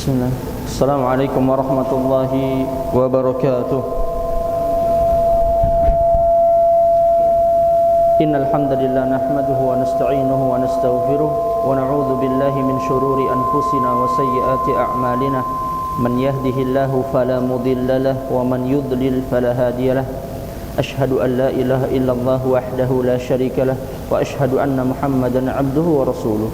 Bismillah. Assalamualaikum warahmatullahi wabarakatuh. Innal hamdalillah nahmaduhu wa nasta'inuhu wa nastaghfiruh wa na'udzu billahi min shururi anfusina wa sayyiati a'malina. Man yahdihillahu fala mudilla lahu wa man yudlil fala hadiya lahu. Ashhadu an la ilaha illallah wahdahu la syarika lahu wa ashhadu anna Muhammadan 'abduhu wa rasuluh.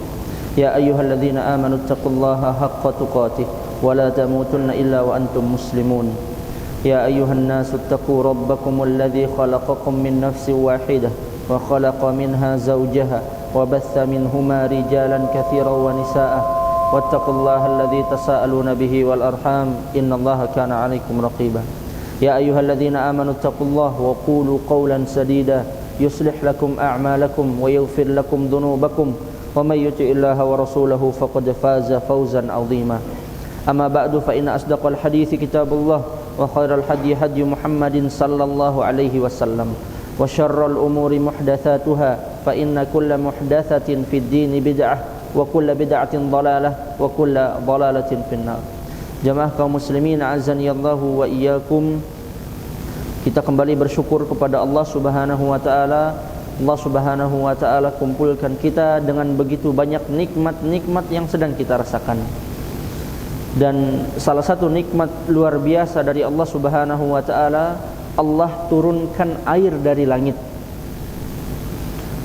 Ya ayyuhalladzina amanu taqullaha haqqa tuqatih wa la tamutunna illa wa antum muslimun. Ya ayyuhan nasu taqu rabbakumul ladzi khalaqakum min nafsin wahidah wa khalaqa minha zawjaha wa batha minhuma rijalan katsiran wa nisaa'a wattaqullaha alladzi tasaaluna bihi wal arham innallaha kana 'alaikum raqiba. Ya ayyuhalladzina amanu taqullaha wa qulu qawlan sadida yuslih lakum a'malakum wa yaghfir lakum dhunubakum wa may yuti'illaha wa rasulahu faqad faza fawzan 'azima. Amma ba'du fa inna asdaqal hadithi kitabullah wa khairal hadyi hadyu Muhammadin sallallahu alaihi wasallam wa syarrul umuri muhdatsatuha fa inna kulla muhdatsatin fid dini bid'ah wa kulla bid'atin dhalalah wa kulla dhalalatin finnar. Jamaah kaum muslimin azanillahu wa iyyakum, kita kembali bersyukur kepada Allah Subhanahu wa taala. Allah Subhanahu wa taala kumpulkan kita dengan begitu banyak nikmat-nikmat yang sedang kita rasakan. Dan salah satu nikmat luar biasa dari Allah Subhanahu wa taala, Allah turunkan air dari langit.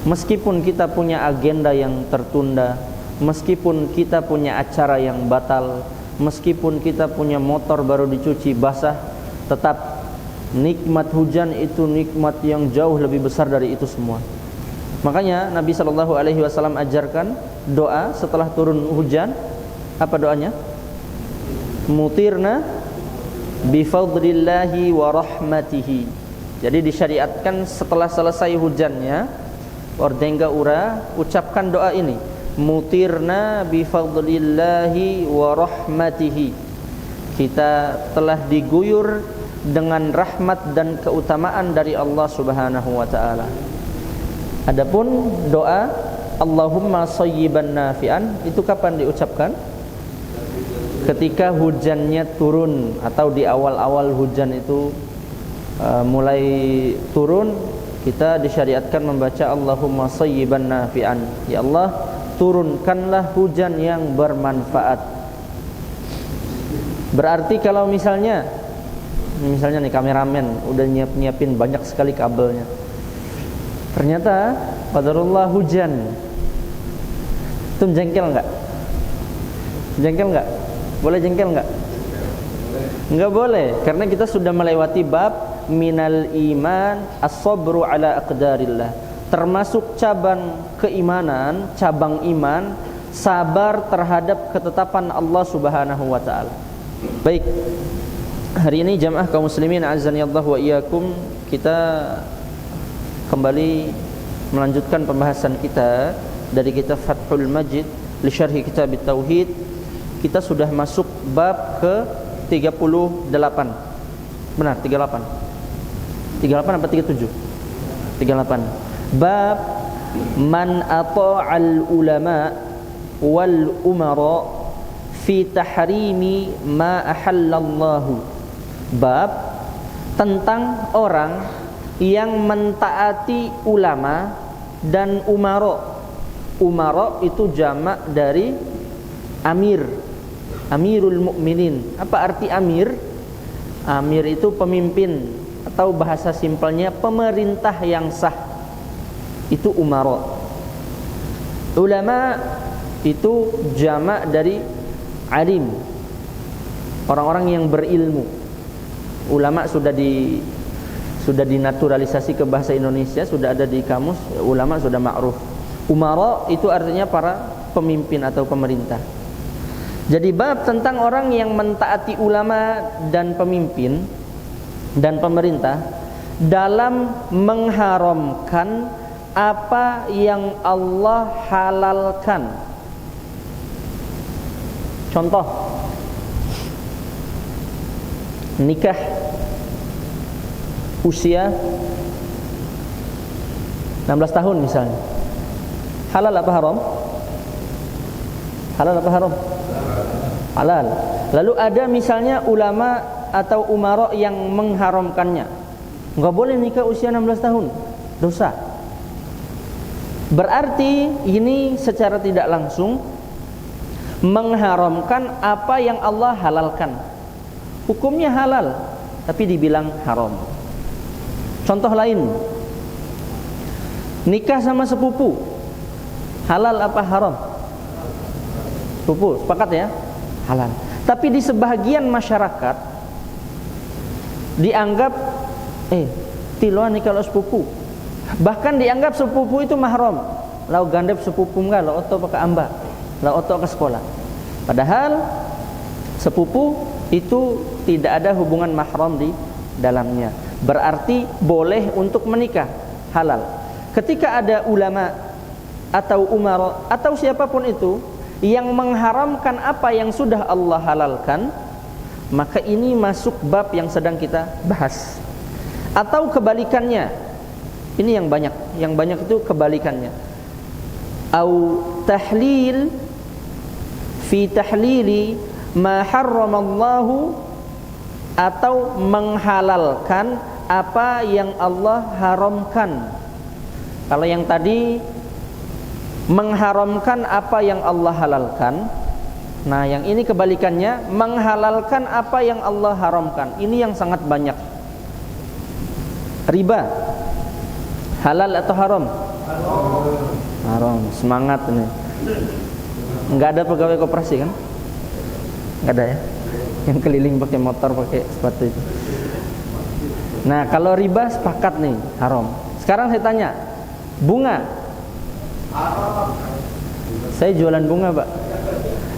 Meskipun kita punya agenda yang tertunda, meskipun kita punya acara yang batal, meskipun kita punya motor baru dicuci basah, tetap nikmat hujan itu nikmat yang jauh lebih besar dari itu semua. Makanya Nabi SAW ajarkan doa setelah turun hujan. Apa doanya? Mutirna bifadlillahi wa rahmatihi. Jadi disyariatkan setelah selesai hujannya, ordengga ura, ucapkan doa ini, mutirna bifadlillahi wa rahmatihi. Kita telah diguyur dengan rahmat dan keutamaan dari Allah Subhanahu wa taala. Adapun doa Allahumma shayyiban nafi'an itu kapan diucapkan? Ketika hujannya turun atau di awal-awal hujan itu mulai turun, kita disyariatkan membaca Allahumma shayyiban nafi'an. Ya Allah, turunkanlah hujan yang bermanfaat. Berarti kalau misalnya nih kameramen udah nyiapin banyak sekali kabelnya, ternyata qadarullah hujan, itu jengkel nggak? Jengkel nggak? Boleh jengkel nggak? Nggak boleh, karena kita sudah melewati bab minal iman as-sabru ala aqdarillah. Termasuk cabang keimanan, cabang iman, sabar terhadap ketetapan Allah Subhanahu wa taala. Baik, hari ini jamaah kaum muslimin azanillahu wa iyyakum, kita kembali melanjutkan pembahasan kita dari kitab Fathul Majid li syarhi kitab Tauhid. Kita sudah masuk bab ke 38. Benar, 38. 38 apa 37? 38. Bab man ata'al ulama wal umara fi tahrimi ma ahallallahu. Bab tentang orang yang mentaati ulama dan umara. Umara itu jamak dari amir, amirul mukminin. Apa arti amir? Amir itu pemimpin, atau bahasa simpelnya pemerintah yang sah. Itu umara. Ulama itu jamak dari alim, orang-orang yang berilmu. Ulama sudah dinaturalisasi ke bahasa Indonesia, sudah ada di kamus, ulama sudah ma'ruf. Umara itu artinya para pemimpin atau pemerintah. Jadi bab tentang orang yang mentaati ulama dan pemimpin dan pemerintah dalam mengharamkan apa yang Allah halalkan. Contoh, nikah usia 16 tahun misalnya, halal apa haram? Halal apa haram? Halal. Lalu ada misalnya ulama atau umara yang mengharamkannya. Enggak boleh nikah usia 16 tahun. Dosa. Berarti ini secara tidak langsung mengharamkan apa yang Allah halalkan. Hukumnya halal, tapi dibilang haram. Contoh lain, nikah sama sepupu, halal apa haram? Sepupu, sepakat ya? Halal. Tapi di sebahagian masyarakat dianggap tiloan nikah lo sepupu. Bahkan dianggap sepupu itu mahram. Lau gandep sepupu enggak, lau oto pakai amba, lau oto ke sekolah. Padahal sepupu itu tidak ada hubungan mahram di dalamnya. Berarti boleh untuk menikah, halal. Ketika ada ulama atau umara atau siapapun itu yang mengharamkan apa yang sudah Allah halalkan, maka ini masuk bab yang sedang kita bahas. Atau kebalikannya, ini yang banyak itu kebalikannya. Au tahlil fi tahlili ma harramallahu, atau menghalalkan apa yang Allah haramkan. Kalau yang tadi mengharamkan apa yang Allah halalkan, nah yang ini kebalikannya, menghalalkan apa yang Allah haramkan. Ini yang sangat banyak. Riba halal atau haram? Haram. Semangat ini. Enggak ada pegawai koperasi kan? Enggak ada ya? Yang keliling pakai motor, pakai sepatu itu. Nah, kalau riba sepakat nih, haram. Sekarang saya tanya, bunga? Saya jualan bunga, Pak.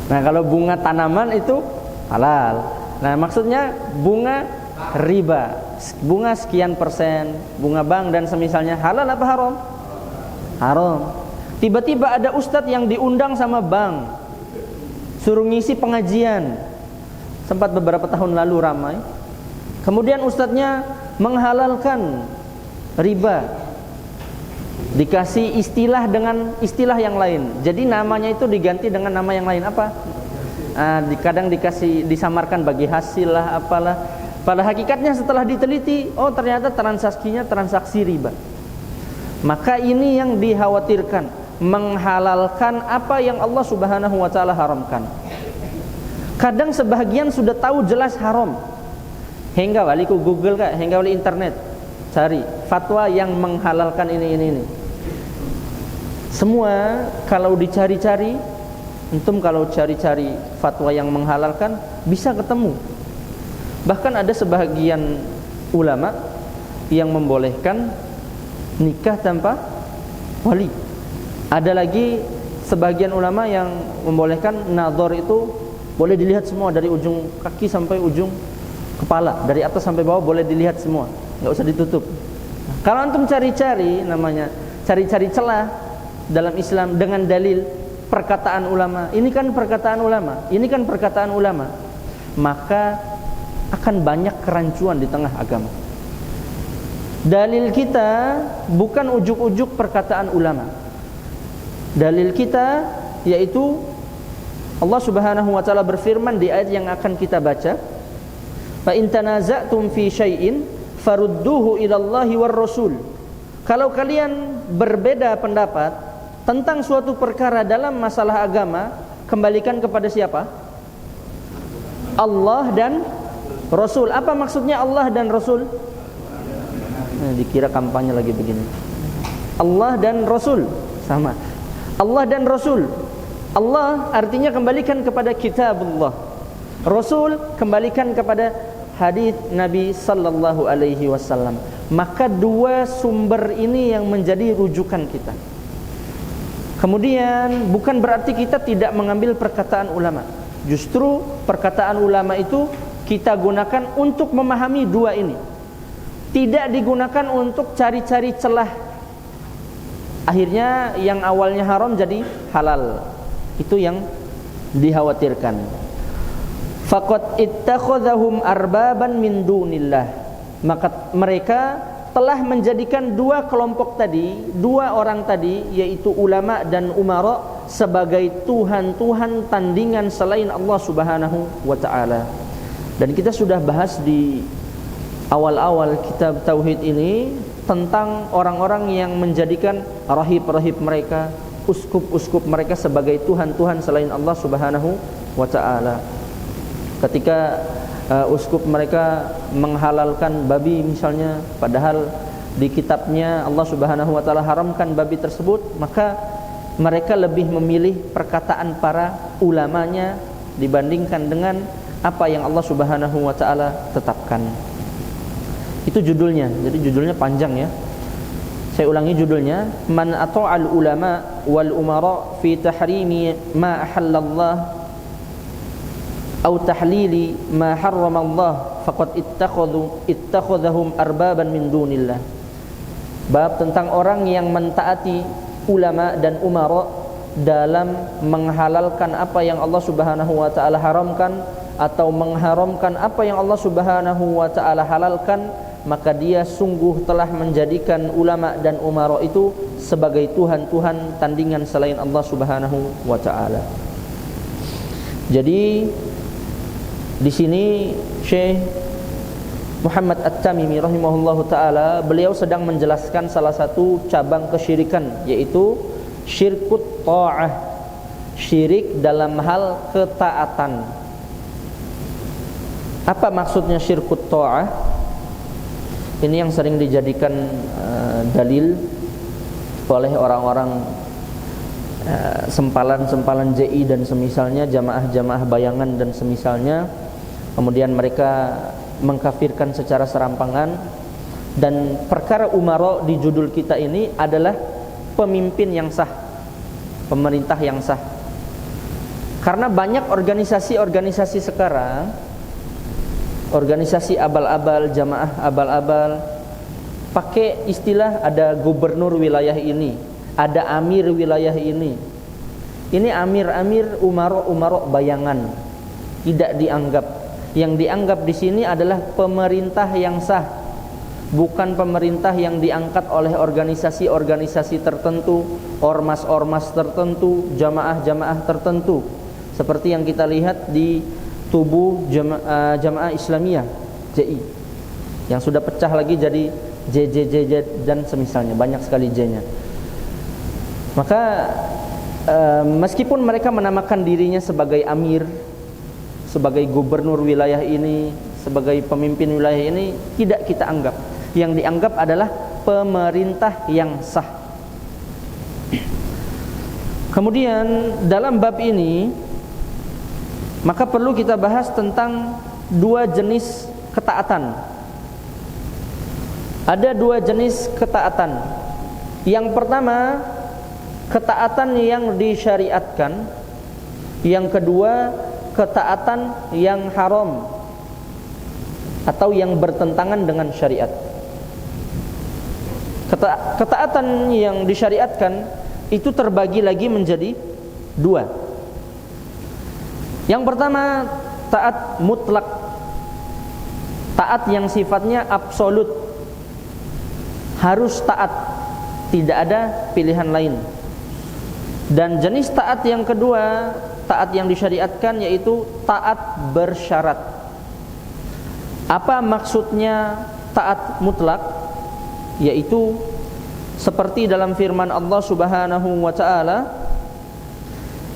Nah, kalau bunga tanaman itu halal. Nah, maksudnya bunga riba, bunga sekian persen, bunga bank dan semisalnya, halal apa haram? Haram. Tiba-tiba ada ustadz yang diundang sama bank, suruh ngisi pengajian. Sempat beberapa tahun lalu ramai. Kemudian ustadznya menghalalkan riba, dikasih istilah dengan istilah yang lain. Jadi namanya itu diganti dengan nama yang lain. Apa? Kadang dikasih disamarkan bagi hasil lah, apalah. Pada hakikatnya setelah diteliti, oh ternyata transaksinya transaksi riba. Maka ini yang dikhawatirkan, menghalalkan apa yang Allah Subhanahu wa taala haramkan. Kadang sebahagian sudah tahu jelas haram, hingga waliku Google kak, hingga wali internet cari fatwa yang menghalalkan ini. Semua kalau dicari-cari, antum kalau cari-cari fatwa yang menghalalkan bisa ketemu. Bahkan ada sebahagian ulama yang membolehkan nikah tanpa wali. Ada lagi sebagian ulama yang membolehkan nadhar itu boleh dilihat semua dari ujung kaki sampai ujung kepala, dari atas sampai bawah boleh dilihat semua, nggak usah ditutup. Kalau antum cari-cari, namanya cari-cari celah dalam Islam dengan dalil perkataan ulama, ini kan perkataan ulama, ini kan perkataan ulama, maka akan banyak kerancuan di tengah agama. Dalil kita bukan ujuk-ujuk perkataan ulama. Dalil kita yaitu Allah Subhanahu wa taala berfirman di ayat yang akan kita baca, fa in tanaza'tum fi syai'in farudduhu ila Allahi war Rasul. Kalau kalian berbeda pendapat tentang suatu perkara dalam masalah agama, kembalikan kepada siapa? Allah dan Rasul. Apa maksudnya Allah dan Rasul? Dikira kampanye lagi begini. Allah dan Rasul sama. Allah dan Rasul. Allah artinya kembalikan kepada kitabullah. Rasul kembalikan kepada hadis Nabi sallallahu alaihi wasallam. Maka dua sumber ini yang menjadi rujukan kita. Kemudian bukan berarti kita tidak mengambil perkataan ulama. Justru perkataan ulama itu kita gunakan untuk memahami dua ini. Tidak digunakan untuk cari-cari celah. Akhirnya yang awalnya haram jadi halal. Itu yang dikhawatirkan. Faqad ittakhadhahum arbaban min dunillah. Maka mereka telah menjadikan dua kelompok tadi, dua orang tadi, yaitu ulama dan umara, sebagai Tuhan-Tuhan tandingan selain Allah Subhanahu wa taala. Dan kita sudah bahas di awal-awal kitab tauhid ini tentang orang-orang yang menjadikan rahib-rahib mereka, uskup-uskup mereka sebagai Tuhan-Tuhan selain Allah Subhanahu wa taala. Ketika uskup mereka menghalalkan babi misalnya, padahal di kitabnya Allah Subhanahu wa taala haramkan babi tersebut, maka mereka lebih memilih perkataan para ulamanya dibandingkan dengan apa yang Allah Subhanahu wa taala tetapkan. Itu judulnya. Jadi judulnya panjang ya. Saya ulangi judulnya, Man ata'al ulama wal umara fi tahrimi ma ahallallah aw tahlili ma harramallah faqad ittakhadhahum arbaban min dunillah. Bab tentang orang yang mentaati ulama dan umara dalam menghalalkan apa yang Allah Subhanahu wa taala haramkan atau mengharamkan apa yang Allah Subhanahu wa taala halalkan, maka dia sungguh telah menjadikan ulama dan umara itu sebagai tuhan-tuhan tandingan selain Allah Subhanahu wa taala. Jadi di sini Syekh Muhammad At-Tamimi rahimahullahu taala, beliau sedang menjelaskan salah satu cabang kesyirikan, yaitu syirkut ta'ah, syirik dalam hal ketaatan. Apa maksudnya syirkut ta'ah? Ini yang sering dijadikan dalil oleh orang-orang sempalan-sempalan JI dan semisalnya, jamaah-jamaah bayangan dan semisalnya. Kemudian mereka mengkafirkan secara serampangan. Dan perkara umara di judul kita ini adalah pemimpin yang sah, pemerintah yang sah. Karena banyak organisasi-organisasi sekarang, organisasi abal-abal, jamaah abal-abal, pakai istilah ada gubernur wilayah ini, ada amir wilayah ini. Ini amir-amir, umara-umara bayangan, tidak dianggap. Yang dianggap di sini adalah pemerintah yang sah, bukan pemerintah yang diangkat oleh organisasi-organisasi tertentu, ormas-ormas tertentu, jamaah-jamaah tertentu, seperti yang kita lihat di tubuh jamaah Islamiyah JI yang sudah pecah lagi jadi JJJ dan semisalnya, banyak sekali J-nya. Maka meskipun mereka menamakan dirinya sebagai amir, sebagai gubernur wilayah ini, sebagai pemimpin wilayah ini, tidak kita anggap. Yang dianggap adalah pemerintah yang sah. Kemudian dalam bab ini maka perlu kita bahas tentang dua jenis ketaatan. Ada dua jenis ketaatan. Yang pertama, ketaatan yang disyariatkan. Yang kedua, ketaatan yang haram atau yang bertentangan dengan syariat. Ketaatan yang disyariatkan itu terbagi lagi menjadi dua. Yang pertama, taat mutlak, taat yang sifatnya absolut, harus taat, tidak ada pilihan lain. Dan jenis taat yang kedua, taat yang disyariatkan, yaitu taat bersyarat. Apa maksudnya taat mutlak? Yaitu seperti dalam firman Allah Subhanahu wa taala,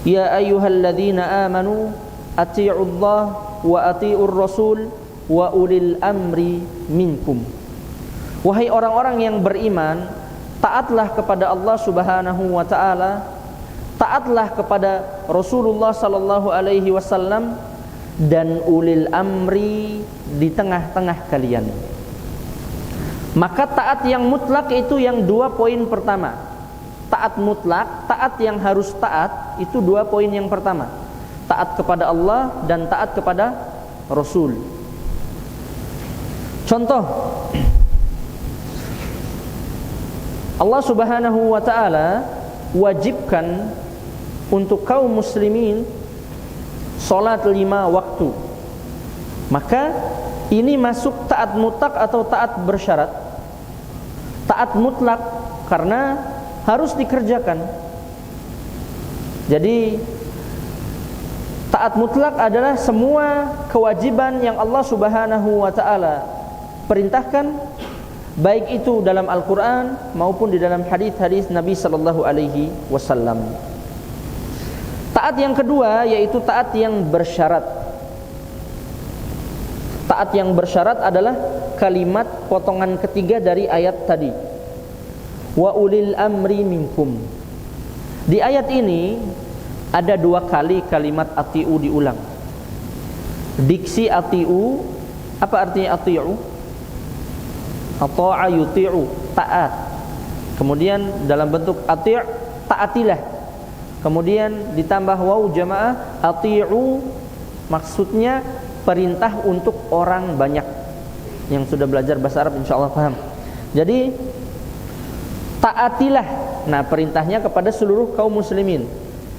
Ya ayyuhalladzina amanu ati'ullah wa ati'ur rasul wa ulil amri minkum. Wahai orang-orang yang beriman, taatlah kepada Allah Subhanahu wa taala, taatlah kepada Rasulullah sallallahu alaihi wasallam dan ulil amri di tengah-tengah kalian. Maka taat yang mutlak itu yang dua poin pertama. Taat mutlak, taat yang harus taat, itu dua poin yang pertama. Taat kepada Allah dan taat kepada Rasul. Contoh, Allah Subhanahu wa taala wajibkan untuk kaum muslimin salat 5 waktu. Maka ini masuk taat mutlak atau taat bersyarat. Taat mutlak karena harus dikerjakan. Jadi taat mutlak adalah semua kewajiban yang Allah Subhanahu wa taala perintahkan, baik itu dalam Al-Qur'an maupun di dalam hadis-hadis Nabi sallallahu alaihi wasallam. Taat yang kedua yaitu taat yang bersyarat. Taat yang bersyarat adalah kalimat potongan ketiga dari ayat tadi. Wa ulil amri minkum. Di ayat ini ada 2 kali kalimat ati'u diulang. Diksi ati'u, apa artinya ati'u? Ata'a yuti'u, taat. Kemudian dalam bentuk ati', taatilah. Kemudian ditambah waw jamaah, ati'u maksudnya perintah untuk orang banyak. Yang sudah belajar bahasa Arab insyaallah paham. Jadi taatilah. Nah, perintahnya kepada seluruh kaum muslimin.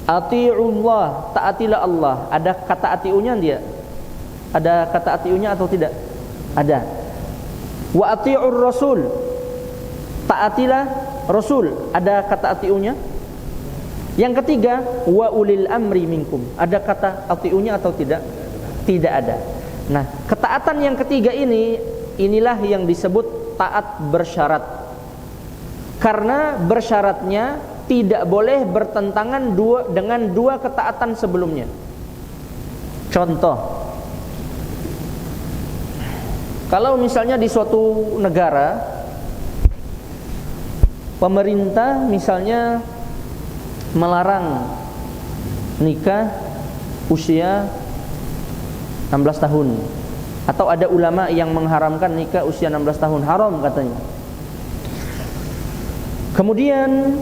Ati'ullah, taatilah Allah. Ada kata ati'unya dia? Ada kata ati'unya atau tidak? Ada. Wa ati'ur rasul, taatilah Rasul. Ada kata ati'unya? Yang ketiga, wa ulil amri minkum. Ada kata ati'unya atau tidak? Tidak ada. Nah, ketaatan yang ketiga inilah yang disebut taat bersyarat. Karena bersyaratnya tidak boleh bertentangan dengan dua ketaatan sebelumnya. Contoh, kalau misalnya di suatu negara pemerintah misalnya melarang nikah usia 16 tahun, atau ada ulama yang mengharamkan nikah usia 16 tahun, haram katanya. Kemudian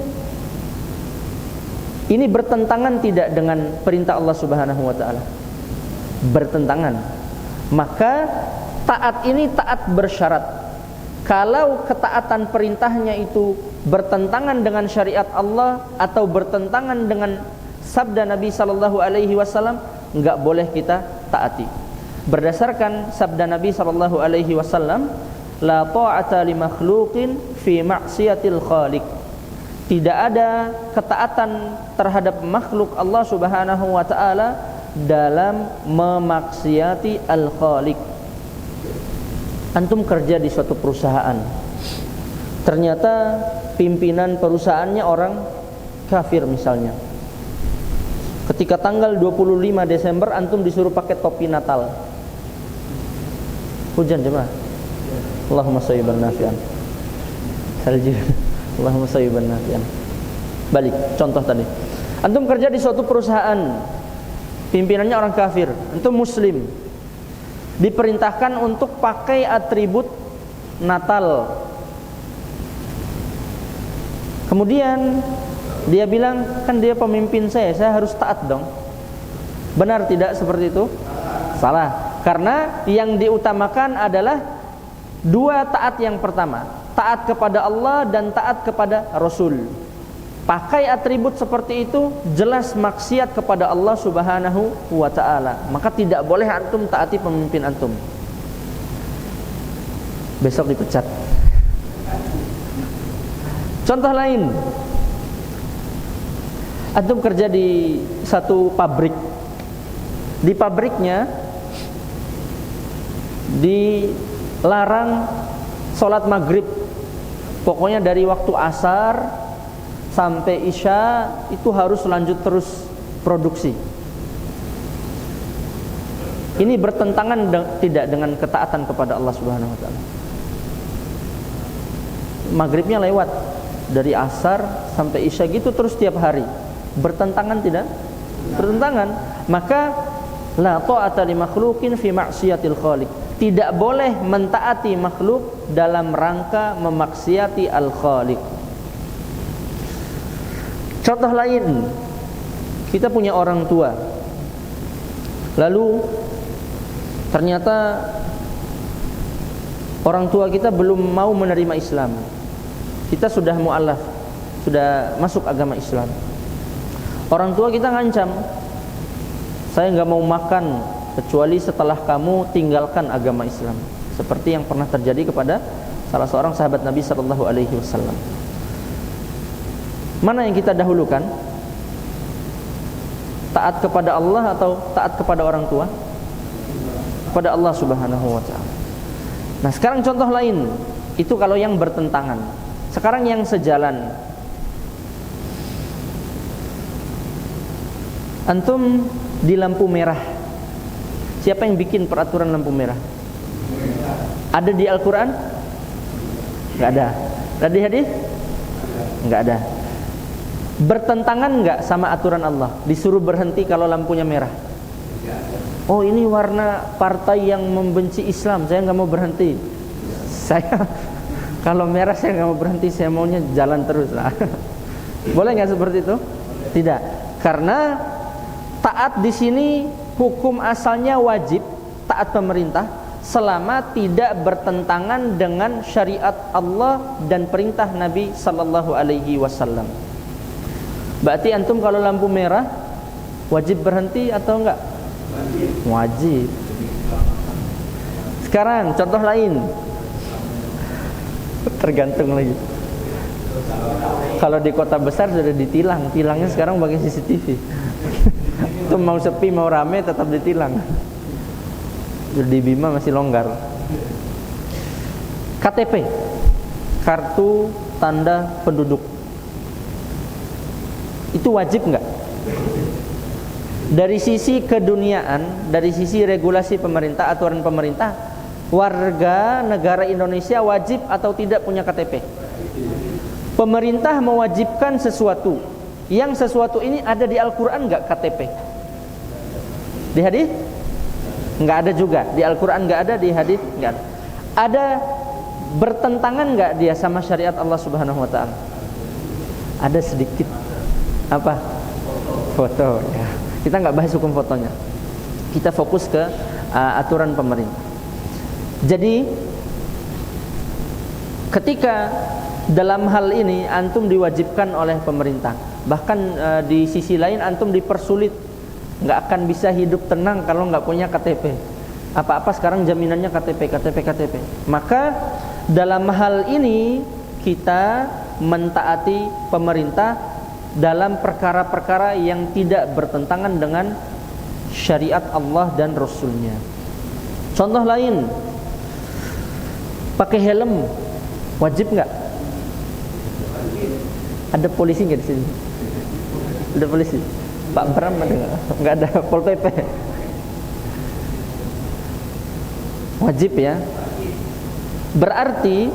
ini bertentangan tidak dengan perintah Allah Subhanahu wa taala? Bertentangan. Maka taat ini taat bersyarat. Kalau ketaatan perintahnya itu bertentangan dengan syariat Allah atau bertentangan dengan sabda Nabi sallallahu alaihi wasallam, enggak boleh kita taati. Berdasarkan sabda Nabi sallallahu alaihi wasallam, la ta'ata li makhluqin fi ma'siyatil khaliq. Tidak ada ketaatan terhadap makhluk Allah Subhanahu wa taala dalam memaksiati al-khaliq. Antum kerja di suatu perusahaan, ternyata pimpinan perusahaannya orang kafir misalnya. Ketika tanggal 25 Desember antum disuruh pakai topi Natal. Hujan jemaah. Allahumma shayyiban nafi'an. Salju. Allahumma shayyiban nafi'an. Balik contoh tadi. Antum kerja di suatu perusahaan, pimpinannya orang kafir, antum muslim. Diperintahkan untuk pakai atribut Natal. Kemudian dia bilang, kan dia pemimpin saya harus taat dong. Benar tidak seperti itu? Salah. Karena yang diutamakan adalah dua taat yang pertama, taat kepada Allah dan taat kepada Rasul. Pakai atribut seperti itu jelas maksiat kepada Allah Subhanahu wa ta'ala. Maka tidak boleh antum taati pemimpin antum. Besok dipecat. Contoh lain, antum kerja di satu pabrik. Di pabriknya dilarang sholat maghrib. Pokoknya dari waktu asar sampai isya itu harus lanjut terus produksi. Ini bertentangan tidak dengan ketaatan kepada Allah Subhanahu wa taala. Maghribnya lewat dari asar sampai isya gitu terus tiap hari. Bertentangan tidak? Bertentangan. Maka la ta'ata li makhluqin fi ma'siyatil khaliq. Tidak boleh mentaati makhluk dalam rangka memaksiati al-khaliq. Contoh lain, kita punya orang tua, lalu ternyata orang tua kita belum mau menerima Islam. Kita sudah mu'alaf, sudah masuk agama Islam. Orang tua kita ngancam, saya nggak mau makan kecuali setelah kamu tinggalkan agama Islam. Seperti yang pernah terjadi kepada salah seorang sahabat Nabi sallallahu alaihi wasallam. Mana yang kita dahulukan? Taat kepada Allah atau taat kepada orang tua? Kepada Allah Subhanahu wa ta'ala. Nah, sekarang contoh lain, itu kalau yang bertentangan. Sekarang yang sejalan. Antum di lampu merah. Siapa yang bikin peraturan lampu merah? Ada di Al-Quran? Nggak ada. Ada di hadis? Nggak ada. Bertentangan nggak sama aturan Allah? Disuruh berhenti kalau lampunya merah. Oh, ini warna partai yang membenci Islam, saya nggak mau berhenti. Saya kalau merah saya nggak mau berhenti, saya maunya jalan terus lah. Boleh nggak seperti itu? Tidak. Karena taat di sini hukum asalnya wajib, taat pemerintah selama tidak bertentangan dengan syariat Allah dan perintah Nabi sallallahu alaihi wasallam. Berarti antum kalau lampu merah wajib berhenti atau enggak? Wajib. Sekarang contoh lain. Tergantung lagi. Kalau di kota besar sudah ditilang, tilangnya sekarang pakai CCTV. Itu mau sepi mau rame tetap ditilang. Di Bima masih longgar. KTP, kartu tanda penduduk, itu wajib nggak? Dari sisi keduniaan, dari sisi regulasi pemerintah, aturan pemerintah, warga negara Indonesia wajib atau tidak punya KTP? Pemerintah mewajibkan sesuatu, yang sesuatu ini ada di Al-Quran nggak KTP? Di hadis? Nggak ada juga. Di Al-Quran nggak ada, di hadis nggak ada. Ada bertentangan nggak dia sama syariat Allah Subhanahu Wa Taala? Ada sedikit. Apa? Foto. Ya. Kita nggak bahas hukum fotonya. Kita fokus ke aturan pemerintah. Jadi ketika dalam hal ini antum diwajibkan oleh pemerintah, bahkan di sisi lain antum dipersulit, nggak akan bisa hidup tenang kalau nggak punya KTP. Apa-apa sekarang jaminannya KTP. Maka dalam hal ini kita mentaati pemerintah dalam perkara-perkara yang tidak bertentangan dengan syariat Allah dan Rasulnya. Contoh lain, pakai helm wajib nggak? Ada polisi nggak di sini? Ada polisi? Pak Bram ada nggak? Nggak ada. Pol PP. Wajib ya. Berarti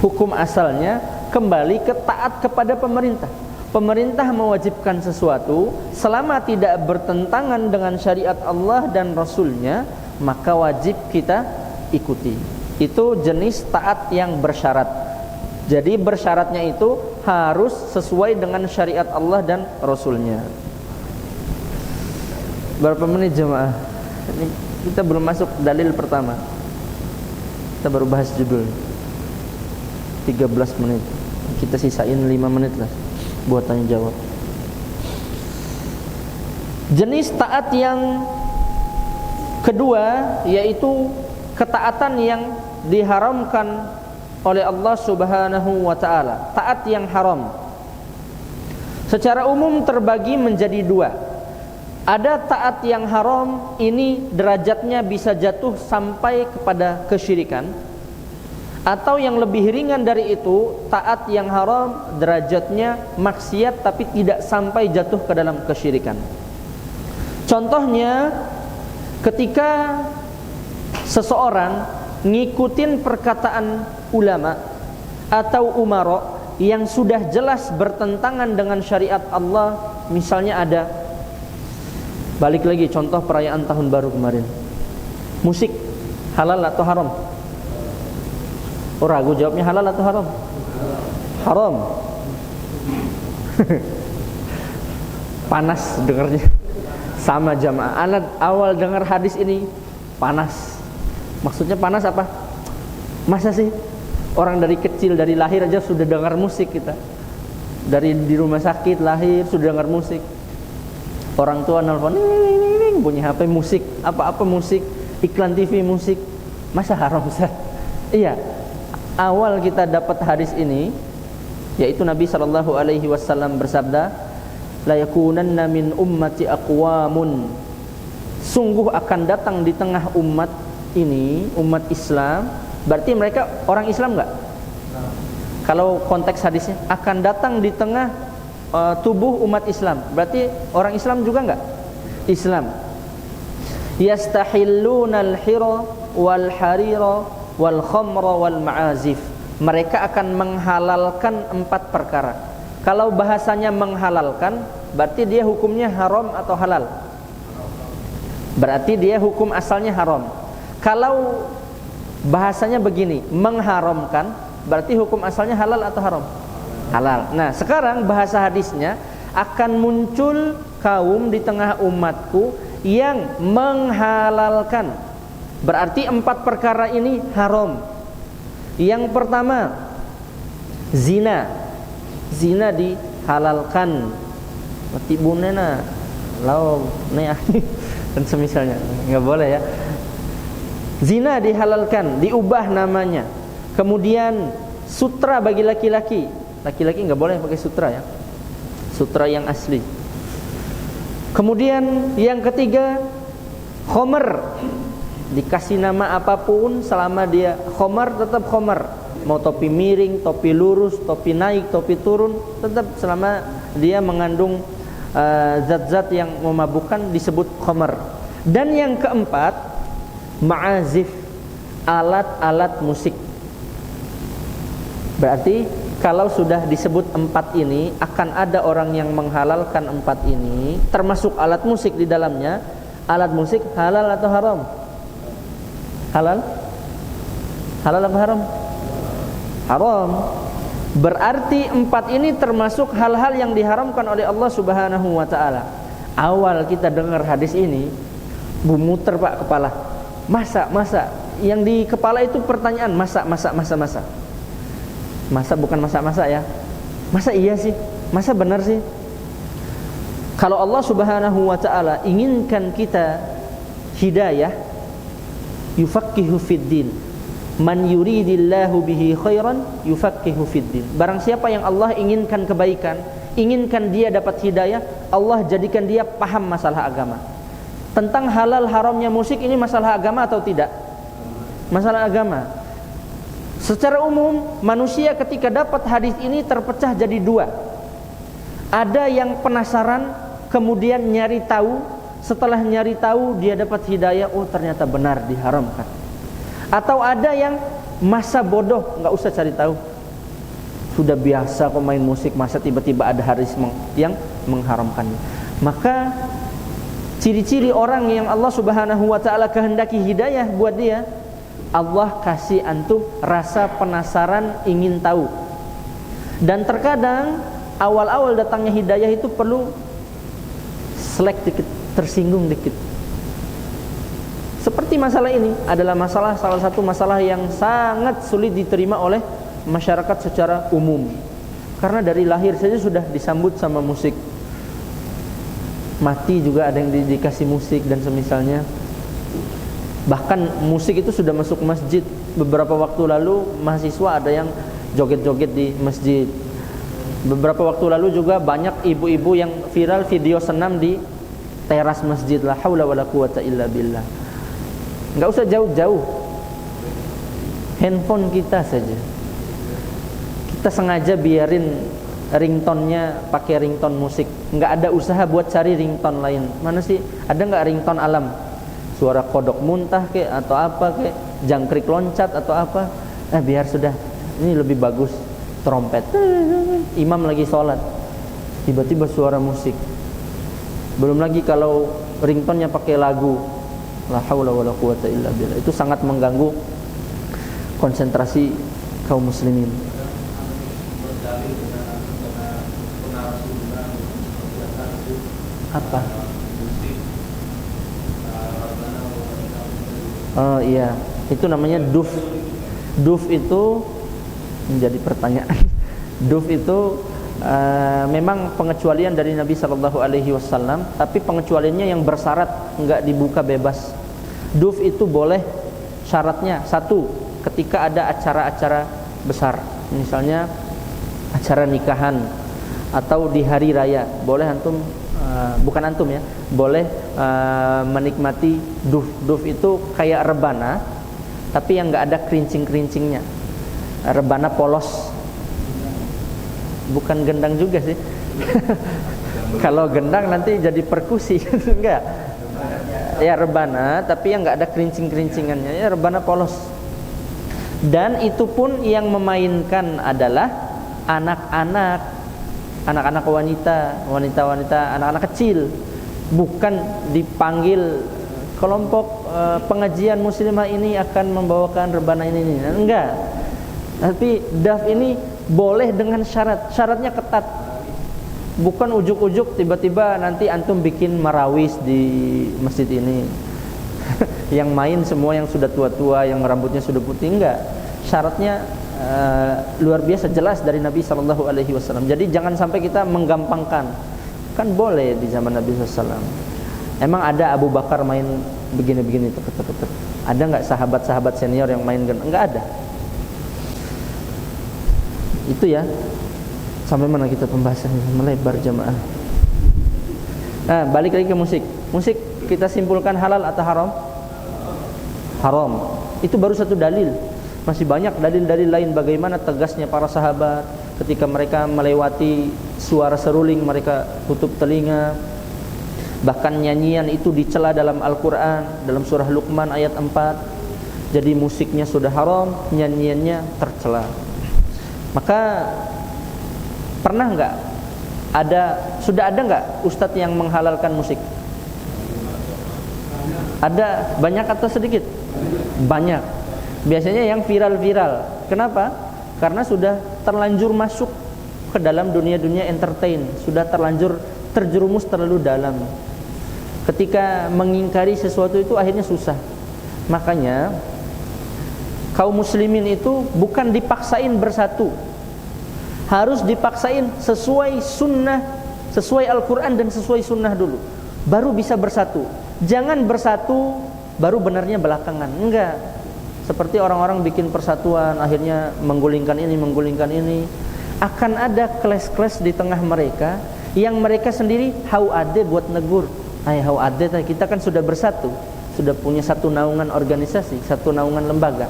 hukum asalnya kembali ke taat kepada pemerintah. Pemerintah mewajibkan sesuatu selama tidak bertentangan dengan syariat Allah dan Rasulnya, maka wajib kita ikuti. Itu jenis taat yang bersyarat. Jadi bersyaratnya itu harus sesuai dengan syariat Allah dan Rasulnya. Berapa menit jemaah? Ini kita belum masuk dalil pertama. Kita baru bahas judul. 13 menit. Kita sisain 5 menit lah buat tanya jawab. Jenis taat yang kedua yaitu ketaatan yang diharamkan oleh Allah Subhanahu wa ta'ala. Taat yang haram secara umum terbagi menjadi dua. Ada taat yang haram, ini derajatnya bisa jatuh sampai kepada kesyirikan. Atau yang lebih ringan dari itu, taat yang haram derajatnya maksiat tapi tidak sampai jatuh ke dalam kesyirikan. Contohnya ketika seseorang ngikutin perkataan ulama atau umara yang sudah jelas bertentangan dengan syariat Allah. Misalnya ada, balik lagi contoh perayaan tahun baru kemarin, musik halal atau haram? Oh, ragu jawabnya halal atau haram? Haram. Panas dengarnya. Sama jamaah. Alat awal dengar hadis ini panas. Maksudnya panas apa? Masa sih orang dari kecil, dari lahir aja sudah dengar musik kita. Dari di rumah sakit lahir sudah dengar musik. Orang tua nelpon, bunyi HP musik, apa-apa musik, iklan TV musik. Masa haram Ustaz? Iya. Awal kita dapat hadis ini yaitu Nabi sallallahu alaihi wasallam bersabda, la yakunanna min ummati aqwamun, sungguh akan datang di tengah umat ini, umat Islam. Berarti mereka orang Islam enggak? Kalau konteks hadisnya, akan datang di tengah tubuh umat Islam, berarti orang Islam juga enggak? Islam. Yastahilluna al-hira wal harira wal khamra wal ma'azif. Mereka akan menghalalkan 4 perkara. Kalau bahasanya menghalalkan, berarti dia hukumnya haram atau halal? Berarti dia hukum asalnya haram. Kalau bahasanya begini, mengharamkan, berarti hukum asalnya halal atau haram? Halal. Nah, sekarang bahasa hadisnya, akan muncul kaum di tengah umatku yang menghalalkan. Berarti 4 perkara ini haram. Yang pertama, zina. Zina dihalalkan. Mati bunena, lau neah dan semisalnya. Enggak boleh ya. Zina dihalalkan, diubah namanya. Kemudian sutra bagi laki-laki. Laki-laki enggak boleh pakai sutra ya. Sutra yang asli. Kemudian yang ketiga, khomer. Dikasih nama apapun, selama dia khomer tetap khomer. Mau topi miring, topi lurus, topi naik, topi turun, tetap selama dia mengandung zat-zat yang memabukkan disebut khomer. Dan yang keempat, ma'azif, alat-alat musik. Berarti kalau sudah disebut 4 ini, akan ada orang yang menghalalkan 4 ini, termasuk alat musik di dalamnya. Alat musik halal atau haram? Halal? Halal apa haram? Haram. Berarti 4 ini termasuk hal-hal yang diharamkan oleh Allah Subhanahu wa taala. Awal kita dengar hadis ini, muter Pak kepala. Masa yang di kepala itu pertanyaan, masa. Masa bukan masa ya. Masa iya sih? Masa benar sih? Kalau Allah Subhanahu wa taala inginkan kita hidayah, yufaqihu fid din. Man yuridillahu bihi khairan yufaqihu fid din. Barang siapa yang Allah inginkan kebaikan, inginkan dia dapat hidayah, Allah jadikan dia paham masalah agama. Tentang halal haramnya musik ini masalah agama atau tidak? Masalah agama. Secara umum manusia ketika dapat hadis ini terpecah jadi 2. Ada yang penasaran kemudian nyari tahu, setelah nyari tahu dia dapat hidayah, oh ternyata benar diharamkan. Atau ada yang masa bodoh, enggak usah cari tahu. Sudah biasa kok main musik, masa tiba-tiba ada hadis yang mengharamkannya. Maka ciri-ciri orang yang Allah Subhanahu wa taala kehendaki hidayah buat dia, Allah kasih antum rasa penasaran, ingin tahu. Dan terkadang awal-awal datangnya hidayah itu perlu selek dikit, tersinggung dikit. Seperti masalah ini adalah salah satu masalah yang sangat sulit diterima oleh masyarakat secara umum. Karena dari lahir saja sudah disambut sama musik. Mati juga ada yang dikasih musik dan semisalnya. Bahkan musik itu sudah masuk masjid. Beberapa waktu lalu mahasiswa ada yang joget-joget di masjid. Beberapa waktu lalu juga banyak ibu-ibu yang viral video senam di teras masjid. La haula wala quwata illa billah. Enggak usah jauh-jauh. Handphone kita saja. Kita sengaja biarin ringtone-nya pakai ringtone musik. Enggak ada usaha buat cari ringtone lain. Mana sih? Ada enggak ringtone alam? Suara kodok muntah kek atau apa kek, jangkrik loncat atau apa? Biar sudah. Ini lebih bagus. Trompet. Imam lagi sholat, tiba-tiba suara musik. Belum lagi kalau ringtone-nya pakai lagu. La haula wala quwata illa billah. Itu sangat mengganggu konsentrasi kaum muslimin. Apa? Oh iya, itu namanya duf. Duf itu menjadi pertanyaan. Duf itu memang pengecualian dari Nabi SAW, tapi pengecualiannya yang bersyarat, enggak dibuka bebas. Duf itu boleh, syaratnya 1, ketika ada acara-acara besar, misalnya acara nikahan atau di hari raya boleh antum bukan antum ya, boleh menikmati duf. Duf itu kayak rebana tapi yang nggak ada kerincing-kerincingnya. Rebana polos. Bukan gendang juga sih. Kalau gendang nanti jadi perkusi. Enggak. Ya rebana tapi yang nggak ada kerincing-kerincingannya, ya rebana polos. Dan itu pun yang memainkan adalah anak-anak wanita, anak-anak kecil. Bukan dipanggil kelompok pengajian muslimah ini akan membawakan rebana ini. Enggak. Tapi daf ini boleh dengan syaratnya ketat. Bukan ujuk-ujuk tiba-tiba nanti antum bikin marawis di masjid ini. Yang main semua yang sudah tua-tua, yang rambutnya sudah putih. Enggak. Syaratnya luar biasa jelas dari Nabi SAW. Jadi jangan sampai kita menggampangkan. Kan boleh di zaman Nabi SAW. Emang ada Abu Bakar main begini-begini tek-tek. Ada enggak sahabat-sahabat senior yang main gendang? Enggak ada. Itu ya. Sampai mana kita pembahasannya, melebar jamaah. Nah, balik lagi ke musik. Musik kita simpulkan halal atau haram? Haram. Itu baru satu dalil. Masih banyak dalil-dalil lain bagaimana tegasnya para sahabat ketika mereka melewati suara seruling mereka tutup telinga. Bahkan nyanyian itu dicela dalam Al-Qur'an, dalam surah Luqman ayat 4. Jadi musiknya sudah haram, nyanyiannya tercela. Maka pernah enggak sudah ada enggak ustadz yang menghalalkan musik? Ada banyak atau sedikit? Banyak. Biasanya yang viral-viral. Kenapa? Karena sudah terlanjur masuk ke dalam dunia-dunia entertain, sudah terlanjur terjerumus terlalu dalam. Ketika mengingkari sesuatu itu akhirnya susah. Makanya kaum muslimin itu bukan dipaksain bersatu, harus dipaksain sesuai sunnah, sesuai Al-Quran dan sesuai sunnah dulu, baru bisa bersatu. Jangan bersatu baru benarnya belakangan. Enggak. Seperti orang-orang bikin persatuan akhirnya menggulingkan ini. Akan ada kelas-kelas di tengah mereka yang mereka sendiri hau ade buat negur. Hau ade, kita kan sudah bersatu, sudah punya satu naungan organisasi, satu naungan lembaga.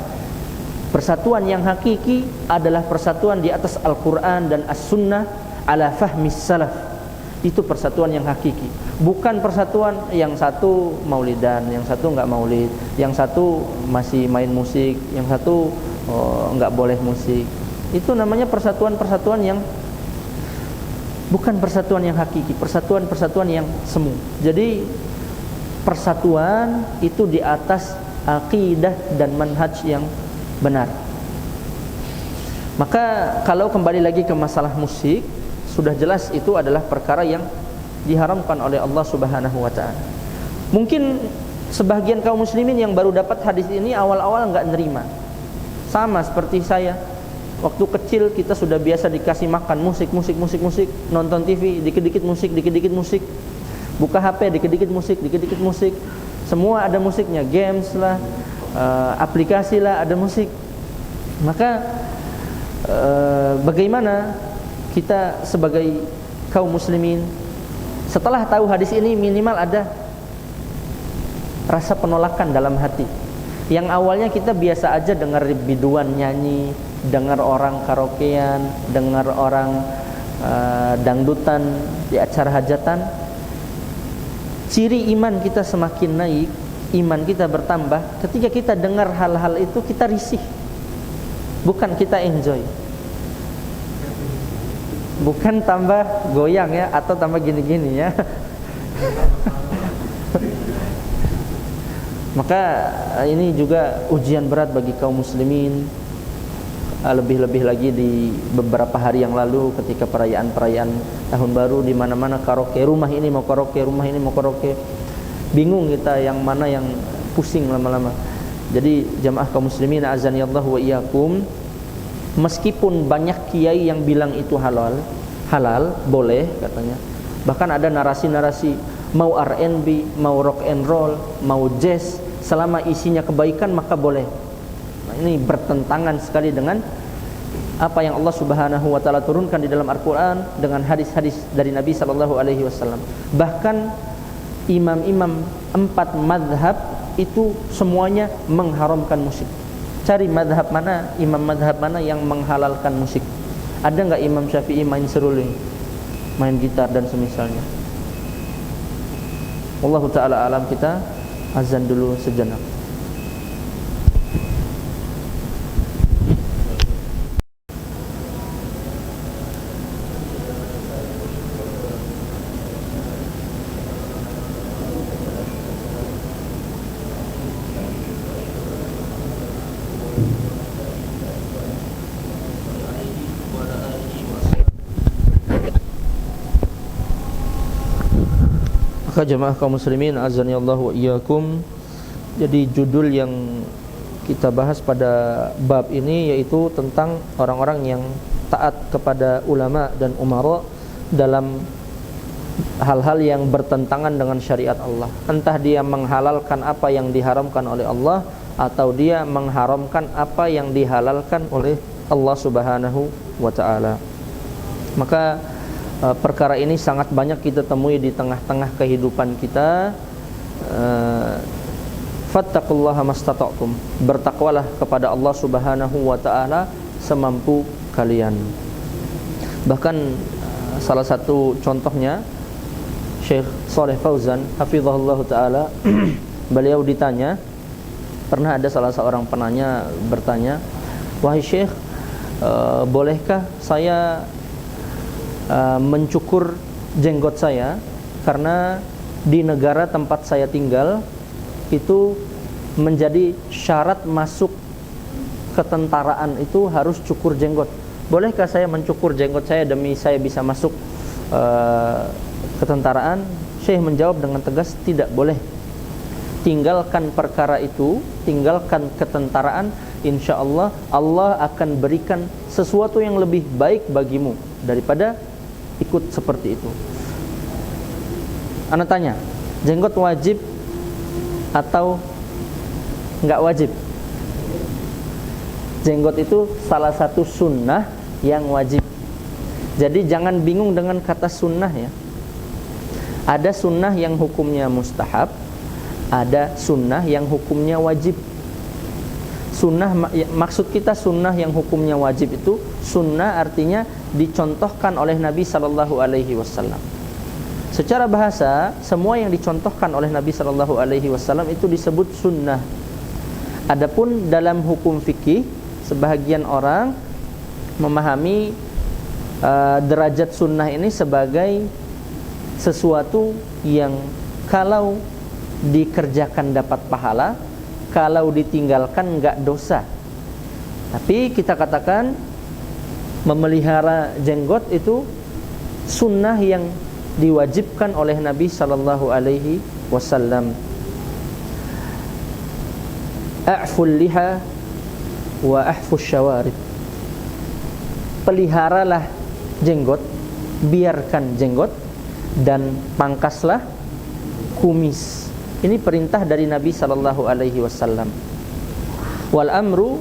Persatuan yang hakiki adalah persatuan di atas Al-Quran dan As-Sunnah ala fahmis salaf. Itu persatuan yang hakiki. Bukan persatuan yang satu maulidan, yang satu enggak maulid, yang satu masih main musik, yang satu enggak boleh musik. Itu namanya persatuan-persatuan yang bukan persatuan yang hakiki, persatuan-persatuan yang semu. Jadi persatuan itu di atas akidah dan manhaj yang benar. Maka kalau kembali lagi ke masalah musik, sudah jelas itu adalah perkara yang diharamkan oleh Allah Subhanahu wa taala. Mungkin sebagian kaum muslimin yang baru dapat hadis ini awal-awal enggak nerima. Sama seperti saya. Waktu kecil kita sudah biasa dikasih makan musik, nonton TV dikit-dikit musik, buka HP dikit-dikit musik. Semua ada musiknya, games lah, aplikasi lah ada musik. Maka bagaimana kita sebagai kaum muslimin setelah tahu hadis ini minimal ada rasa penolakan dalam hati. Yang awalnya kita biasa aja dengar biduan nyanyi, dengar orang karaokean, dengar orang dangdutan di acara hajatan. Ciri iman kita semakin naik, iman kita bertambah ketika kita dengar hal-hal itu kita risih, bukan kita enjoy. Bukan tambah goyang ya, atau tambah gini-gini ya. Maka ini juga ujian berat bagi kaum muslimin. Lebih-lebih lagi di beberapa hari yang lalu ketika perayaan-perayaan tahun baru, di mana-mana karaoke, rumah ini mau karaoke. Bingung kita yang mana yang pusing lama-lama. Jadi jamaah kaum muslimin azanillahu wa iyyakum, meskipun banyak kiai yang bilang itu halal, boleh katanya. Bahkan ada narasi-narasi mau R&B, mau rock and roll, mau jazz, selama isinya kebaikan maka boleh. Nah, ini bertentangan sekali dengan apa yang Allah Subhanahu wa taala turunkan di dalam Al-Qur'an dengan hadis-hadis dari Nabi sallallahu alaihi wasallam. Bahkan imam-imam 4 mazhab itu semuanya mengharamkan musik. Cari mazhab mana, imam mazhab mana yang menghalalkan musik. Ada enggak Imam Syafi'i main seruling, main gitar dan semisalnya? Wallahu taala alam. Kita azan dulu sejenak. Jemaah kaum muslimin azani Allah wa iyyakum. Jadi judul yang kita bahas pada bab ini yaitu tentang orang-orang yang taat kepada ulama dan umara dalam hal-hal yang bertentangan dengan syariat Allah. Entah dia menghalalkan apa yang diharamkan oleh Allah atau dia mengharamkan apa yang dihalalkan oleh Allah Subhanahu wa taala. Maka perkara ini sangat banyak kita temui di tengah-tengah kehidupan kita. Fattaqullaha mastata'tum, bertakwalah kepada Allah Subhanahu wa taala semampu kalian. Bahkan salah satu contohnya Syekh Shalih Fauzan hafizahullah taala beliau ditanya, pernah ada salah seorang penanya bertanya, "Wahai Syekh, bolehkah saya mencukur jenggot saya karena di negara tempat saya tinggal itu menjadi syarat masuk ketentaraan itu harus cukur jenggot. Bolehkah saya mencukur jenggot saya demi saya bisa masuk ketentaraan?" Syekh menjawab dengan tegas, tidak boleh. Tinggalkan perkara itu, tinggalkan ketentaraan, insyaallah Allah akan berikan sesuatu yang lebih baik bagimu daripada ikut seperti itu. Ana tanya, jenggot wajib atau enggak wajib? Jenggot itu salah satu sunnah yang wajib. Jadi jangan bingung dengan kata sunnah ya. Ada sunnah yang hukumnya mustahab, ada sunnah yang hukumnya wajib. Sunnah, maksud kita sunnah yang hukumnya wajib itu, sunnah artinya dicontohkan oleh Nabi sallallahu alaihi wasallam. Secara bahasa, semua yang dicontohkan oleh Nabi sallallahu alaihi wasallam itu disebut sunnah. Adapun dalam hukum fikih, sebahagian orang memahami derajat sunnah ini sebagai sesuatu yang kalau dikerjakan dapat pahala, kalau ditinggalkan enggak dosa. Tapi kita katakan memelihara jenggot itu sunnah yang diwajibkan oleh Nabi sallallahu alaihi wasallam. A'ful liha wa ahfus syawarib. Peliharalah jenggot, biarkan jenggot, dan pangkaslah kumis. Ini perintah dari Nabi sallallahu alaihi wasallam. Wal amru,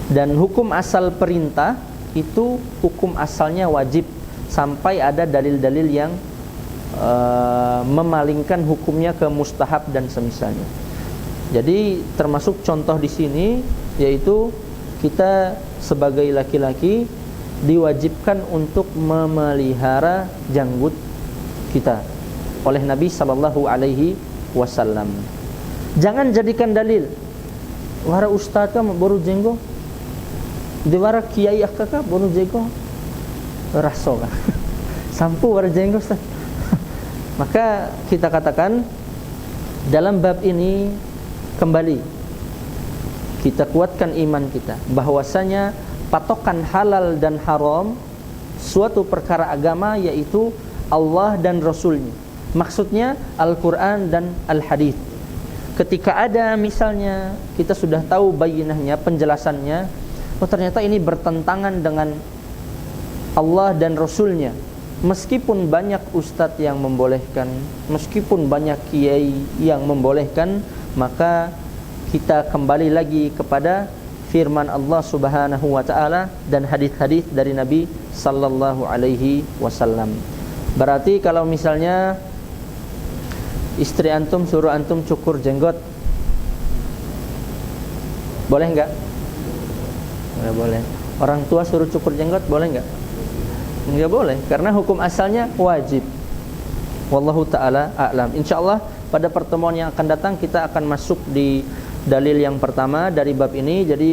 dan hukum asal perintah itu hukum asalnya wajib sampai ada dalil-dalil yang memalingkan hukumnya ke mustahab dan semisalnya. Jadi termasuk contoh di sini yaitu kita sebagai laki-laki diwajibkan untuk memelihara janggut kita oleh Nabi sallallahu alaihi wasallam. Jangan jadikan dalil wara ustaz ka baru jenggo, diwara kiai akaka baru jenggo raso ka sampu wara jenggo ustaz. Maka kita katakan dalam bab ini kembali kita kuatkan iman kita bahwasanya patokan halal dan haram suatu perkara agama yaitu Allah dan Rasulnya. Maksudnya Al-Quran dan Al-Hadith. Ketika ada misalnya kita sudah tahu bayinahnya, penjelasannya, oh ternyata ini bertentangan dengan Allah dan Rasulnya, meskipun banyak ustadz yang membolehkan, meskipun banyak kiai yang membolehkan, maka kita kembali lagi kepada firman Allah Subhanahu wa taala dan hadis-hadis dari Nabi sallallahu alaihi wasallam. Berarti kalau misalnya istri antum suruh antum cukur jenggot, boleh enggak? Enggak boleh. Orang tua suruh cukur jenggot, boleh enggak? Enggak boleh, karena hukum asalnya wajib. Wallahu ta'ala a'lam. InsyaAllah pada pertemuan yang akan datang kita akan masuk di dalil yang pertama dari bab ini. Jadi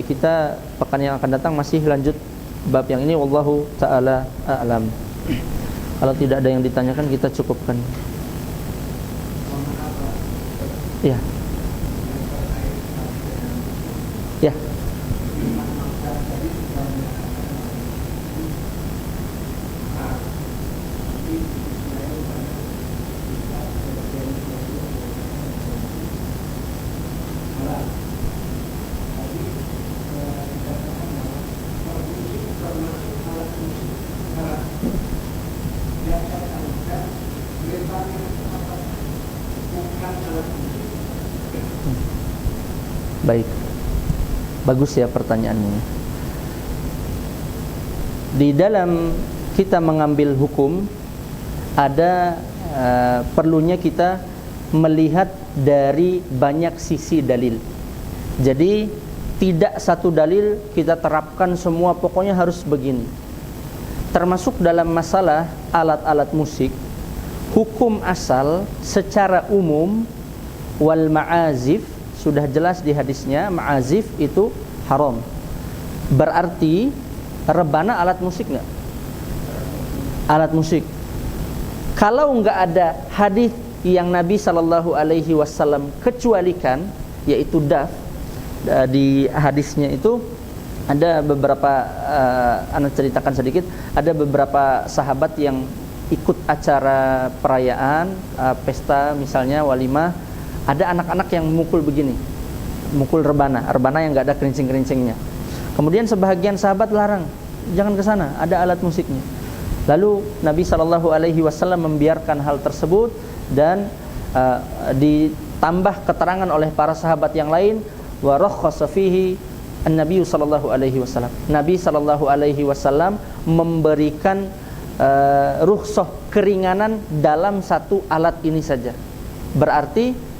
kita pekan yang akan datang masih lanjut bab yang ini. Wallahu ta'ala a'lam. Kalau tidak ada yang ditanyakan kita cukupkan. Ya. Ya. Baik. Bagus ya pertanyaannya. Di dalam kita mengambil hukum ada perlunya kita melihat dari banyak sisi dalil. Jadi tidak satu dalil kita terapkan semua pokoknya harus begini. Termasuk dalam masalah alat-alat musik, hukum asal secara umum wal ma'azif sudah jelas di hadisnya, ma'azif itu haram. Berarti rebana alat musik enggak? Alat musik. Kalau enggak ada hadis yang Nabi sallallahu alaihi wasallam kecualikan, yaitu daf, di hadisnya itu ada beberapa anak ceritakan sedikit, ada beberapa sahabat yang ikut acara perayaan pesta misalnya walimah, ada anak-anak yang mukul begini, mukul rebana yang enggak ada kerincing-kerincingnya. Kemudian sebahagian sahabat larang, jangan ke sana, ada alat musiknya. Lalu Nabi sallallahu alaihi wasallam membiarkan hal tersebut dan ditambah keterangan oleh para sahabat yang lain, wa rakhasa fihi an-nabiy sallallahu alaihi wasallam. Nabi sallallahu alaihi wasallam memberikan rukhsah, keringanan dalam satu alat ini saja. Berarti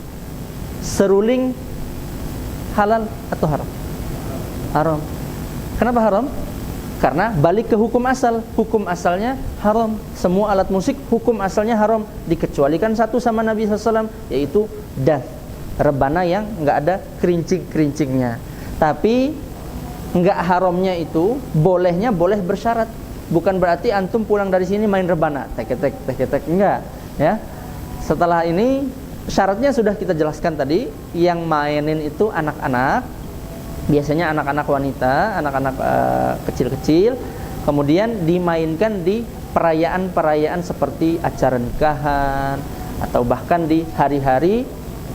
seruling halal atau haram? Haram. Kenapa haram? Karena balik ke hukum asal. Hukum asalnya haram. Semua alat musik hukum asalnya haram, dikecualikan satu sama Nabi SAW, yaitu daf, rebana yang enggak ada kerincing-kerincingnya. Tapi enggak haramnya itu bolehnya boleh bersyarat. Bukan berarti antum pulang dari sini main rebana, tek-tek, enggak, ya. Setelah ini syaratnya sudah kita jelaskan tadi. Yang mainin itu anak-anak, biasanya anak-anak wanita, anak-anak kecil-kecil. Kemudian dimainkan di perayaan-perayaan seperti acara nikahan atau bahkan di hari-hari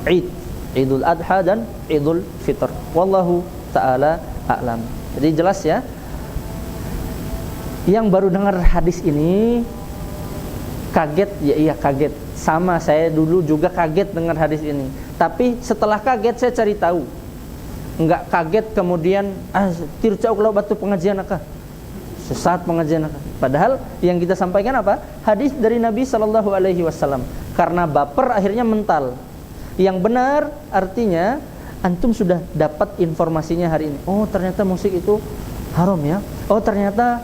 Id, Idul Adha dan Idul Fitr. Wallahu ta'ala a'lam. Jadi jelas ya. Yang baru dengar hadis ini kaget, ya iya kaget. Sama, saya dulu juga kaget dengar hadis ini. Tapi setelah kaget saya cari tahu. Enggak kaget kemudian tircau kalau batu pengajian akah, sesat pengajian akah. Padahal yang kita sampaikan apa? Hadis dari Nabi sallallahu alaihi wasallam. Karena baper akhirnya mental. Yang benar artinya antum sudah dapat informasinya hari ini. Oh, ternyata musik itu haram ya. Oh, ternyata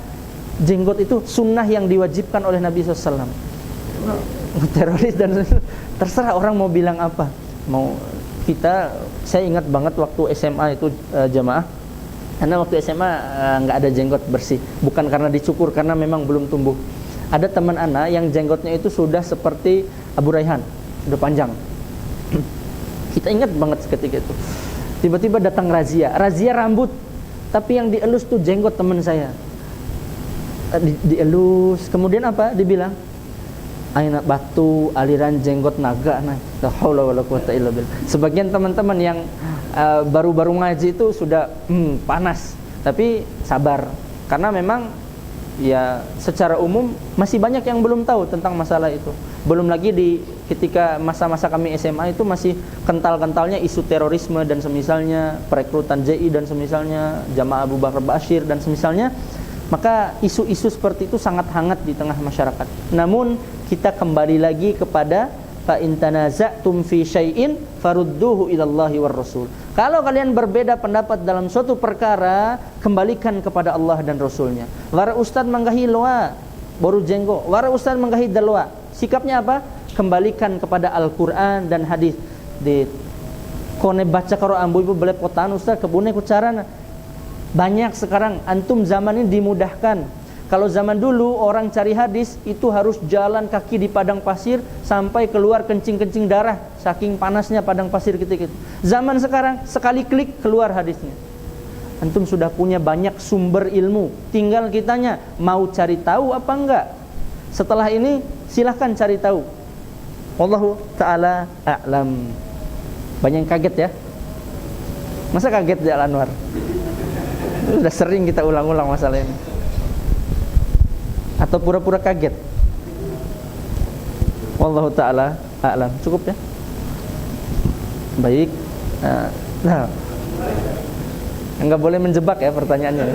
jenggot itu sunnah yang diwajibkan oleh Nabi SAW. Teroris dan terserah orang mau bilang apa. Mau kita, saya ingat banget waktu SMA itu jamaah. Karena waktu SMA nggak ada jenggot bersih. Bukan karena dicukur, karena memang belum tumbuh. Ada teman anak yang jenggotnya itu sudah seperti Abu Raihan, udah panjang. Kita ingat banget ketika itu. Tiba-tiba datang razia rambut, tapi yang dielus tuh jenggot teman saya. Dielus, kemudian apa? Dibilang aina batu, aliran jenggot naga. Nah, la haula wala quwata illa billah. Sebagian teman-teman yang baru-baru ngaji itu sudah panas, tapi sabar karena memang ya secara umum masih banyak yang belum tahu tentang masalah itu. Belum lagi ketika masa-masa kami SMA itu masih kental-kentalnya isu terorisme dan semisalnya, perekrutan JI dan semisalnya, Jamaah Abu Bakar Bashir dan semisalnya. Maka isu-isu seperti itu sangat hangat di tengah masyarakat. Namun kita kembali lagi kepada fa in tanaza'tum fi syai'in farudduhu ilallahi war rasul. Kalau kalian berbeda pendapat dalam suatu perkara, kembalikan kepada Allah dan Rasulnya. Wara ustad manggahi loa baru jenggo, wara ustad manggahi dalwa. Sikapnya apa? Kembalikan kepada Al-Qur'an dan hadis. Di kone baca karo ambu ibu boleh potan ustad kebune kucarana. Banyak sekarang antum zaman ini dimudahkan. Kalau zaman dulu orang cari hadis itu harus jalan kaki di padang pasir sampai keluar kencing-kencing darah saking panasnya padang pasir ketika itu. Zaman sekarang sekali klik keluar hadisnya. Antum sudah punya banyak sumber ilmu, tinggal kitanya mau cari tahu apa enggak. Setelah ini silahkan cari tahu. Wallahu ta'ala a'lam. Banyak yang kaget ya. Masa kaget ya Al-Anwar? Sudah sering kita ulang-ulang masalah ini. Atau pura-pura kaget. Wallahu ta'ala a'lam. Cukup ya? Baik. Nah, enggak boleh menjebak ya pertanyaannya.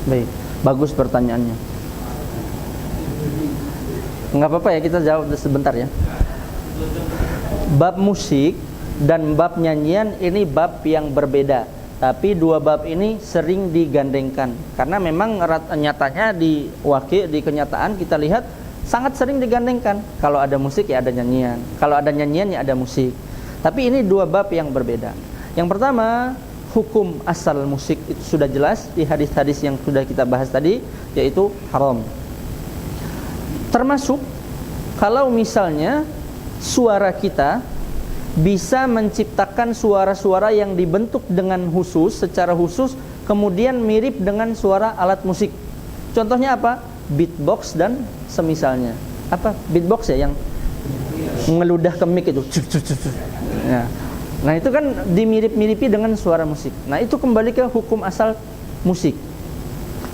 Baik, bagus pertanyaannya. Enggak apa-apa ya, kita jawab sebentar ya. Bab musik dan bab nyanyian ini bab yang berbeda. Tapi dua bab ini sering digandengkan. Karena memang nyatanya di kenyataan kita lihat sangat sering digandengkan. Kalau ada musik ya ada nyanyian. Kalau ada nyanyian ya ada musik. Tapi ini dua bab yang berbeda. Yang pertama, hukum asal musik itu sudah jelas di hadis-hadis yang sudah kita bahas tadi, yaitu haram. Termasuk kalau misalnya suara kita bisa menciptakan suara-suara yang dibentuk dengan khusus, secara khusus, kemudian mirip dengan suara alat musik. Contohnya apa? Beatbox dan semisalnya. Apa? Beatbox ya yang ngeludah ke mic itu. Ya. Nah itu kan dimirip-miripi dengan suara musik. Nah itu kembali ke hukum asal musik.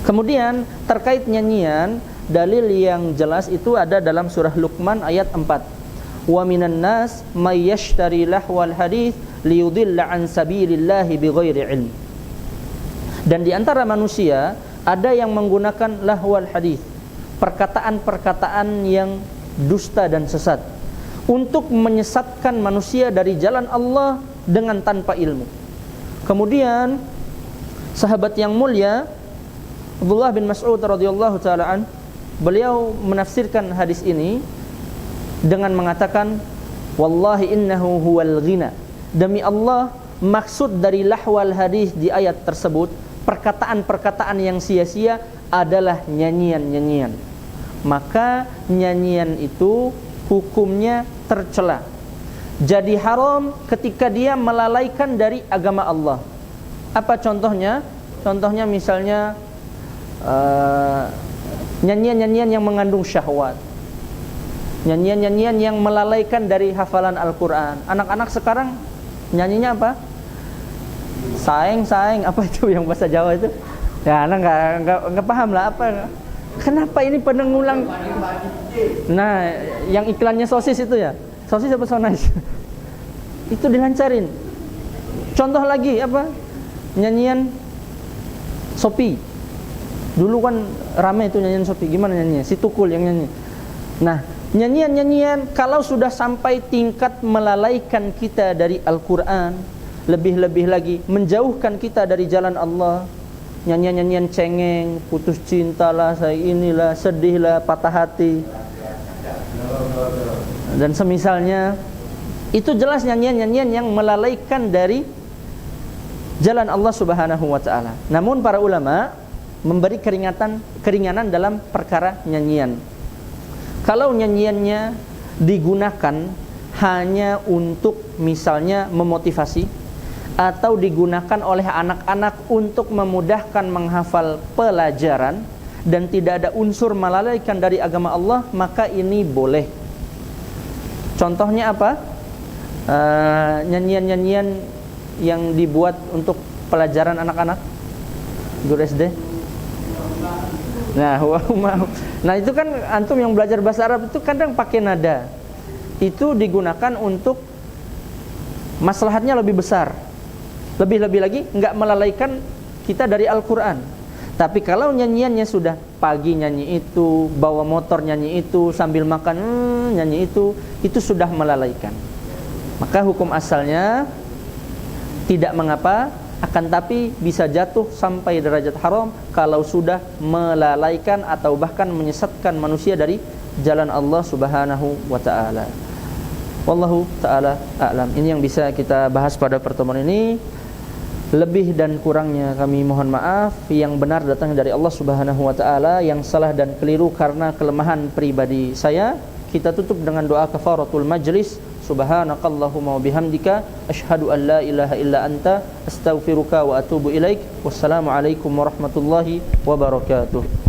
Kemudian terkait nyanyian, dalil yang jelas itu ada dalam surah Luqman ayat 4. Wa minan nas may yashtari lahwal hadits liyudilla an sabilillahi bighairi ilm. Dan di antara manusia ada yang menggunakan lahwal hadits, perkataan-perkataan yang dusta dan sesat, untuk menyesatkan manusia dari jalan Allah dengan tanpa ilmu. Kemudian sahabat yang mulia Abdullah bin Mas'ud radhiyallahu taala an, beliau menafsirkan hadis ini dengan mengatakan, wallahi innahu huwal ghina. Demi Allah, maksud dari lahwal hadis di ayat tersebut, perkataan-perkataan yang sia-sia adalah nyanyian-nyanyian. Maka nyanyian itu hukumnya tercela, jadi haram ketika dia melalaikan dari agama Allah. Apa contohnya? Contohnya misalnya nyanyian-nyanyian yang mengandung syahwat, nyanyian-nyanyian yang melalaikan dari hafalan Al-Quran. Anak-anak sekarang nyanyinya apa? Saeng-saeng, apa itu yang bahasa Jawa itu? Ya, anak nggak paham lah apa. Kenapa ini pada ngulang? Nah, yang iklannya sosis itu ya, sosis apa sonis? Itu dilancarin. Contoh lagi apa? Nyanyian Sopi. Dulu kan rame itu nyanyian Sopi. Gimana nyanyinya? Si Tukul yang nyanyi. Nah, nyanyian-nyanyian kalau sudah sampai tingkat melalaikan kita dari Al-Quran, lebih-lebih lagi menjauhkan kita dari jalan Allah. Nyanyian-nyanyian cengeng, putus cinta lah, saya inilah, sedih lah, patah hati, dan semisalnya. Itu jelas nyanyian-nyanyian yang melalaikan dari jalan Allah Subhanahu wa taala. Namun para ulama memberi keringanan dalam perkara nyanyian. Kalau nyanyiannya digunakan hanya untuk misalnya memotivasi, atau digunakan oleh anak-anak untuk memudahkan menghafal pelajaran dan tidak ada unsur melalaikan dari agama Allah, maka ini boleh. Contohnya apa? Nyanyian-nyanyian yang dibuat untuk pelajaran anak-anak guru SD. Nah itu kan antum yang belajar bahasa Arab itu kadang pakai nada. Itu digunakan untuk maslahatnya lebih besar. Lebih-lebih lagi nggak melalaikan kita dari Al-Quran. Tapi kalau nyanyiannya sudah pagi nyanyi itu, bawa motor nyanyi itu, sambil makan nyanyi itu sudah melalaikan. Maka hukum asalnya tidak mengapa, akan tapi bisa jatuh sampai derajat haram kalau sudah melalaikan atau bahkan menyesatkan manusia dari jalan Allah Subhanahu wa taala. Wallahu taala a'lam. Ini yang bisa kita bahas pada pertemuan ini. Lebih dan kurangnya kami mohon maaf. Yang benar datang dari Allah Subhanahu wa taala, yang salah dan keliru karena kelemahan pribadi saya. Kita tutup dengan doa kafaratul majlis. Subhanakallahumma wa bihamdika asyhadu an la ilaha illa anta astaghfiruka wa atubu ilaik. Wassalamu alaikum warahmatullahi wabarakatuh.